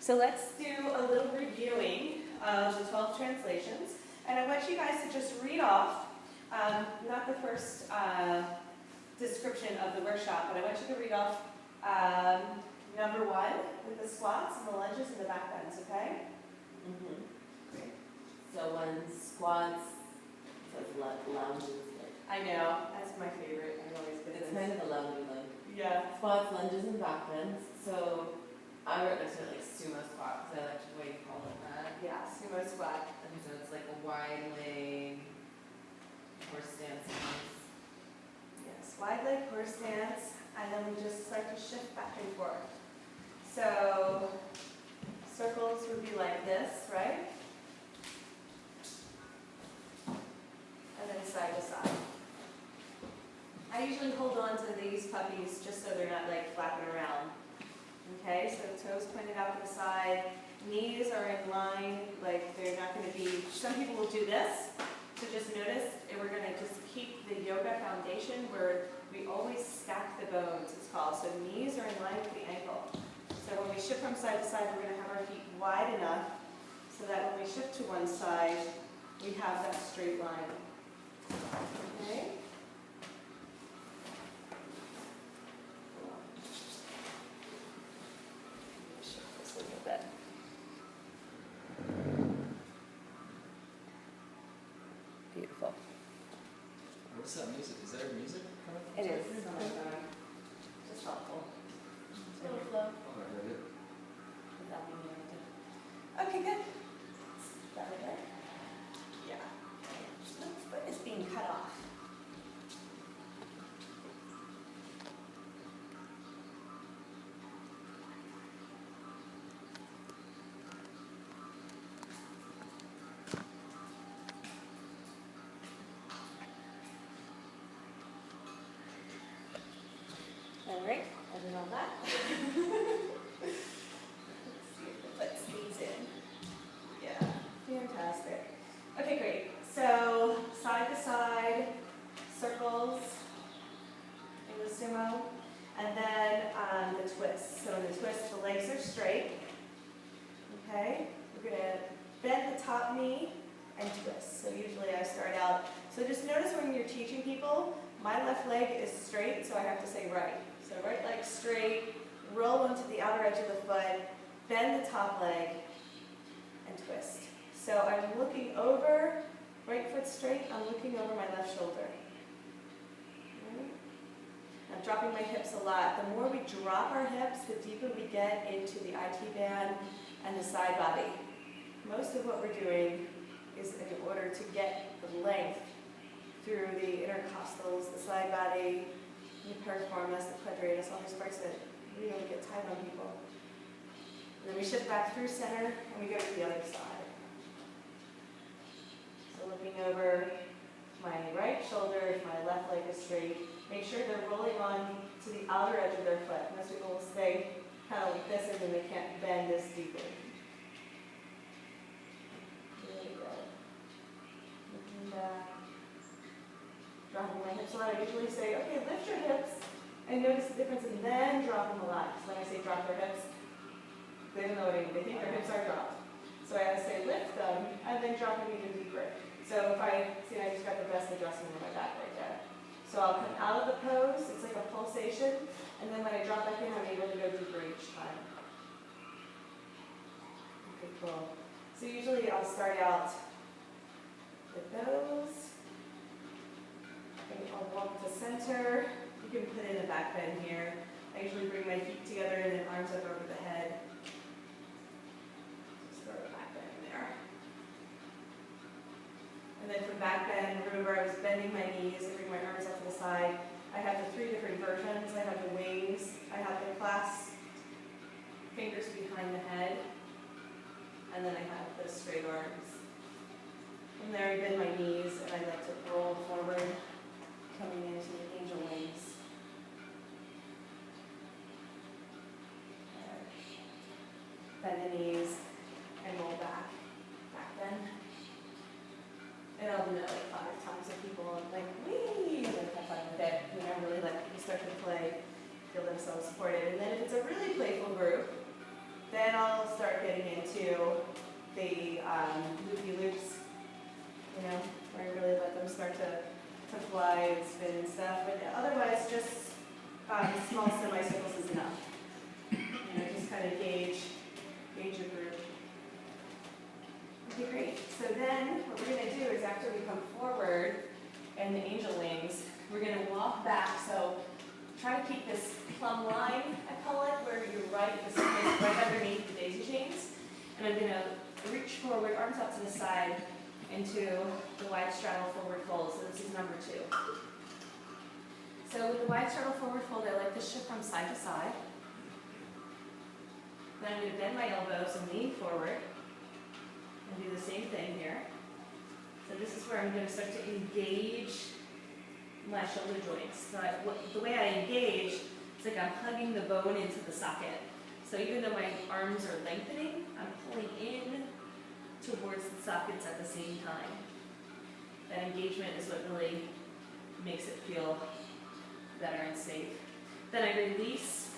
So let's do a little reviewing of the 12 translations. And I want you guys to just read off, not the first description of the workshop, but I want you to read off number 1 with the squats and the lunges and the back bends, okay? Mm-hmm. Great. So when squats, so it's lounges. I know, that's my favorite. I always get It's this. kind of a loungy look. Yeah. Squats, lunges, and back bends. So I wrote next to it like sumo squat because I like the way you call it that. Yeah, sumo squat. And so it's like a wide leg horse stance. Yes, wide leg horse stance, and then we just start to shift back and forth. So circles would be like this, right? And then side to side. I usually hold on to these puppies just so they're not like flapping around. Okay, so toes pointed out to the side, knees are in line, like they're not going to be, some people will do this, so just notice, and we're going to just keep the yoga foundation where we always stack the bones, it's called, so knees are in line with the ankle. So when we shift from side to side, we're going to have our feet wide enough so that when we shift to one side, we have that straight line. Okay? Beautiful. What's that music? Is there music coming from? It is. Oh my God. Just helpful. Little flow. Oh, I heard it. Without being interrupted. Okay, good. That right there? Yeah. Oops, but it's being cut off. All right, I did all that. Let's see if the foot stays in. Yeah, fantastic. Okay, great. So side to side, circles in the sumo, and then the twist. So in the twist, the legs are straight. Okay, we're gonna bend the top knee and twist. So usually I start out. So just notice when you're teaching people, my left leg is straight, so I have to say right. So right leg straight, roll onto the outer edge of the foot, bend the top leg, and twist. So I'm looking over, right foot straight, I'm looking over my left shoulder. Right? I'm dropping my hips a lot. The more we drop our hips, the deeper we get into the IT band and the side body. Most of what we're doing is in order to get the length through the intercostals, the side body, the piriformis, the quadratus, all these parts that really get tight on people. And then we shift back through center and we go to the other side. So looking over my right shoulder, if my left leg is straight, make sure they're rolling on to the outer edge of their foot. Most people will stay kind of like this and then they can't bend as deeply. Really good. Looking back. Dropping my hips a lot. I usually say, okay, lift your hips and notice the difference and then drop them a lot. So when I say drop their hips, they don't know what I mean. They think their hips are dropped. So I have to say lift them and then drop them even deeper. So if I, see I just got the best adjustment in my back right there. So I'll come out of the pose, it's like a pulsation, and then when I drop back in, I'm able to go deeper each time. Okay, cool. So usually I'll start out with those. I'll walk to center. You can put in a back bend here. I usually bring my feet together and then arms up over the head. Just throw a back bend there. And then from back bend, remember I was bending my knees and bring my arms up to the side. I have the 3 different versions. I have the wings. I have the clasp fingers behind the head. And then I have the straight arms. From there I bend my knees and I like to roll forward, coming into the angel wings. Bend the knees and roll back. Back bend. And I'll do that like 5 times so people are like, wee! And then have fun with it. You know, really let people start to play, feel themselves supported. And then if it's a really playful group, then then I'll start getting into the loopy loops, you know, where I really let them start to fly and spin and stuff. But otherwise, just small semicircles is enough. You know, just kind of gauge your group. Okay, great. So then what we're going to do is after we come forward and the angel wings, we're going to walk back. So try to keep this plumb line, I call it, where you're right, this is right underneath the daisy chains. And I'm going to reach forward, arms out to the side, into the wide straddle forward fold. So this is number 2. So with the wide straddle forward fold, I like to shift from side to side. Then I'm going to bend my elbows and lean forward. And do the same thing here. So this is where I'm going to start to engage my shoulder joints. So the way I engage, it's like I'm hugging the bone into the socket. So even though my arms are lengthening, I'm pulling in towards the sockets at the same time. That engagement is what really makes it feel better and safe. Then I release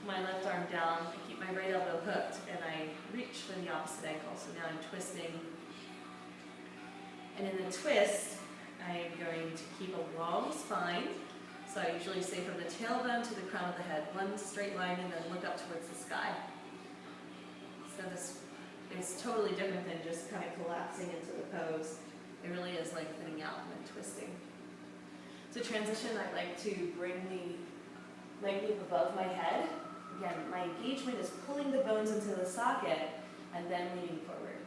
my left arm down, I keep my right elbow hooked, and I reach for the opposite ankle. So now I'm twisting. And in the twist, I'm going to keep a long spine. So I usually say from the tailbone to the crown of the head, one straight line and then look up towards the sky. So this is totally different than just kind of collapsing into the pose. It really is lengthening out and then twisting. To transition, I like to bring the leg loop above my head. Again, my engagement is pulling the bones into the socket and then leaning forward.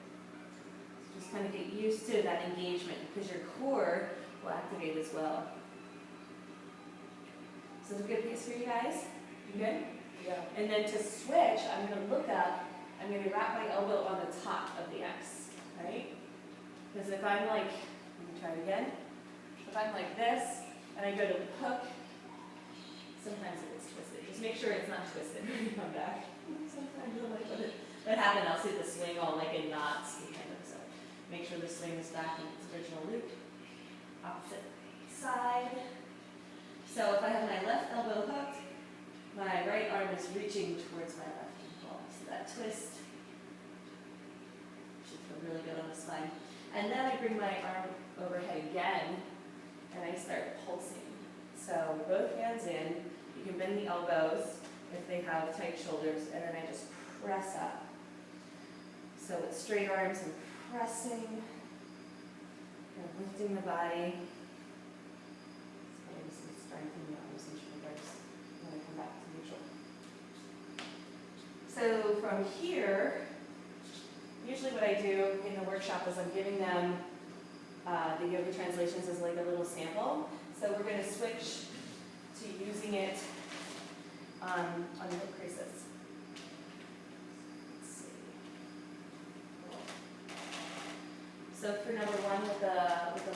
So just kind of get used to that engagement because your core will activate as well. So it's a good piece for you guys? You good? Yeah. And then to switch, I'm going to look up, I'm going to wrap my elbow on the top of the X, right? Because if I'm like, let me try it again. If I'm like this, and I go to hook, sometimes it gets twisted. Just make sure it's not twisted when you come back. Sometimes you'll like what happened, I'll see the swing all like in knots, kind of. So make sure the swing is back in its original loop. Opposite side. So if I have my left elbow hooked, my right arm is reaching towards my left ankle. So that twist should feel really good on the spine. And then I bring my arm overhead again, and I start pulsing. So both hands in. You can bend the elbows if they have tight shoulders, and then I just press up. So with straight arms, I'm pressing, and lifting the body. Strengthen the arms and shoulders when I come back to neutral. So from here, usually what I do in the workshop is I'm giving them the yoga translations as like a little sample. So we're going to switch to using it on the hip creases. Let's see. So for number 1 with the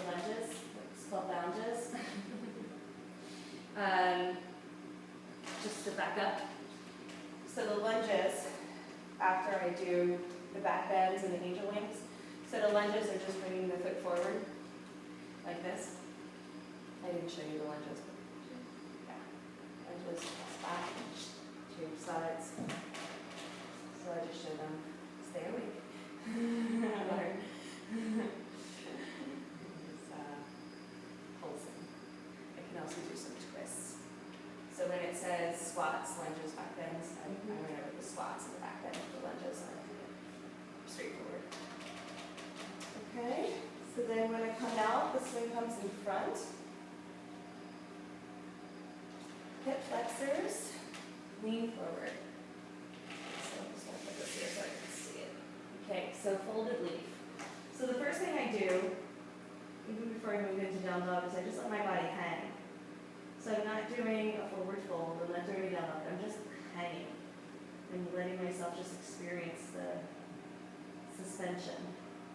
lunges, it's called lounges. Just to back up. So the lunges, after I do the back bends and the angel wings, so the lunges are just bringing the foot forward, like this. I didn't show you the lunges, but yeah. Lunges, back, to sides. So I just show them, stay awake. Pulsing. I can also do some twists. So when it says squats, lunges, back bends, I remember the squats and the back bend, the lunges, and I do it straightforward. Okay, so then when I come out, the swing comes in front. Hip flexors, lean forward. So I'm just going to put this here so I can see it. Okay, so folded leaf. So the first thing I do, even before I move into down dog, is I just let my body hang. So I'm not doing a forward fold, I'm not doing a down dog, I'm just hanging and letting myself just experience the suspension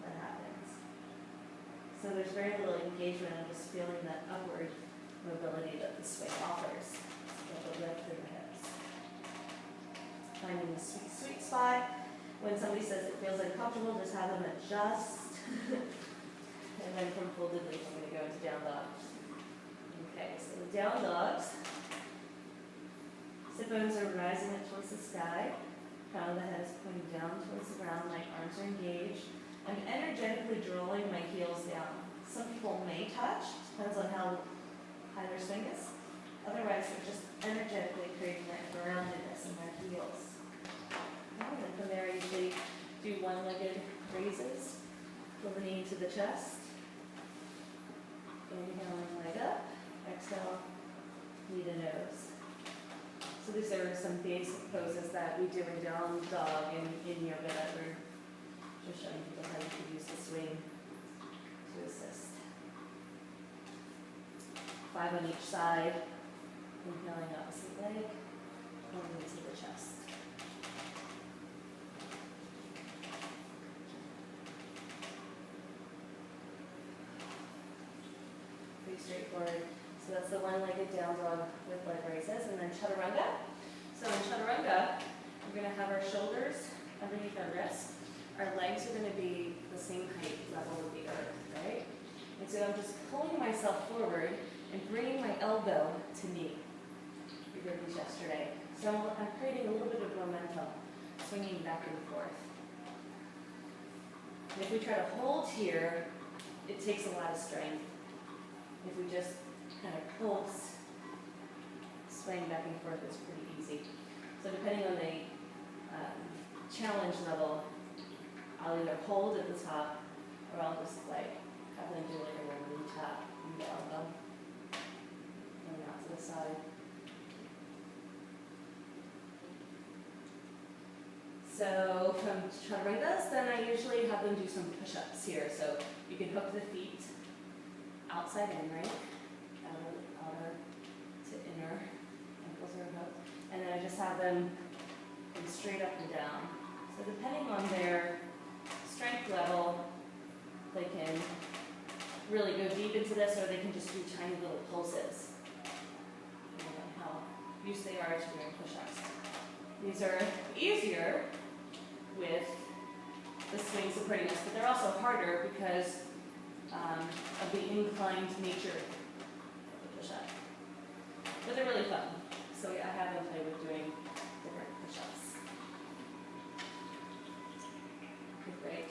that happens. So there's very little engagement, I'm just feeling that upward mobility that the swing offers. So the lift in the hips. Finding the sweet, sweet spot. When somebody says it feels uncomfortable, just have them adjust. And then from folded leaf, I'm going to go into down dog. Okay, so the down dogs. Sit bones are rising up towards the sky. Crown of the head is pointing down towards the ground, my arms are engaged. I'm energetically drawing my heels down. Some people may touch, depends on how high their swing is. Otherwise, they're just energetically creating that groundedness in their heels. And then from there, I usually do one-legged raises. Pull the knee into the chest. Inhaling leg up. Exhale, knee to nose. So these are some basic poses that we do in down dog and in yoga that we're just showing people how you can use the swing to assist. 5 on each side. Inhaling opposite leg. Pulling into the chest. Pretty straightforward. So that's the one-legged down dog with leg raises, and then chattarunga. So in chattarunga, we're going to have our shoulders underneath our wrists. Our legs are going to be the same height level with the earth, right? And so I'm just pulling myself forward and bringing my elbow to knee. We did this yesterday. So I'm creating a little bit of momentum, swinging back and forth. And if we try to hold here, it takes a lot of strength. If we just kind of pulse, swaying back and forth is pretty easy. So depending on the challenge level, I'll either hold at the top or I'll just like have them do like a rolling tap and the elbow coming out to the side. So from chatarangas, then I usually have them do some push-ups here. So you can hook the feet outside in, right? Outer to inner, ankles are hooked. And then I just have them come straight up and down. So depending on their strength level, they can really go deep into this, or they can just do tiny little pulses. Depending on how used they are to doing push-ups. These are easier with the swing supporting us, but they're also harder because of the inclined nature of the push-up. But they're really fun. So I have them play with doing different push-ups. Okay, great.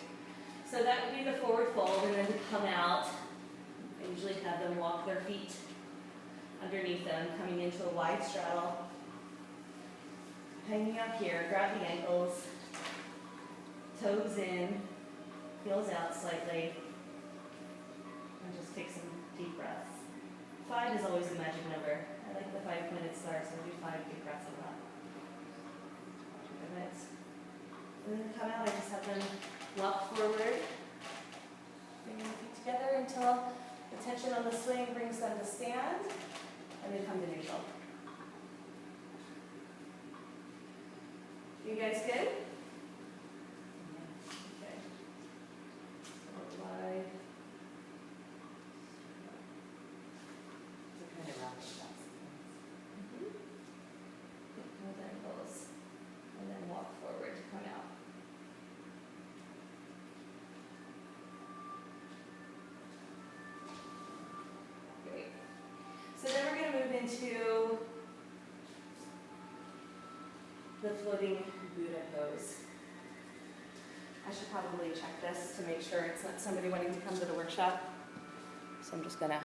So that would be the forward fold, and then to come out, I usually have them walk their feet underneath them, coming into a wide straddle. Hanging up here, grab the ankles, toes in, heels out slightly, and just take some deep breaths. 5 is always the magic number. I like the 5-pointed star, so do 5 deep breaths a lot. And then to come out, I just have them walk forward, bring your feet together until the tension on the swing brings them to stand, and then come to neutral. You guys good? Okay. So wide. So kind of round shots. Hold ankles. And then walk forward to come out. Great. So then we're going to move into the floating Buddha pose. I should probably check this to make sure it's not somebody wanting to come to the workshop. So I'm just going to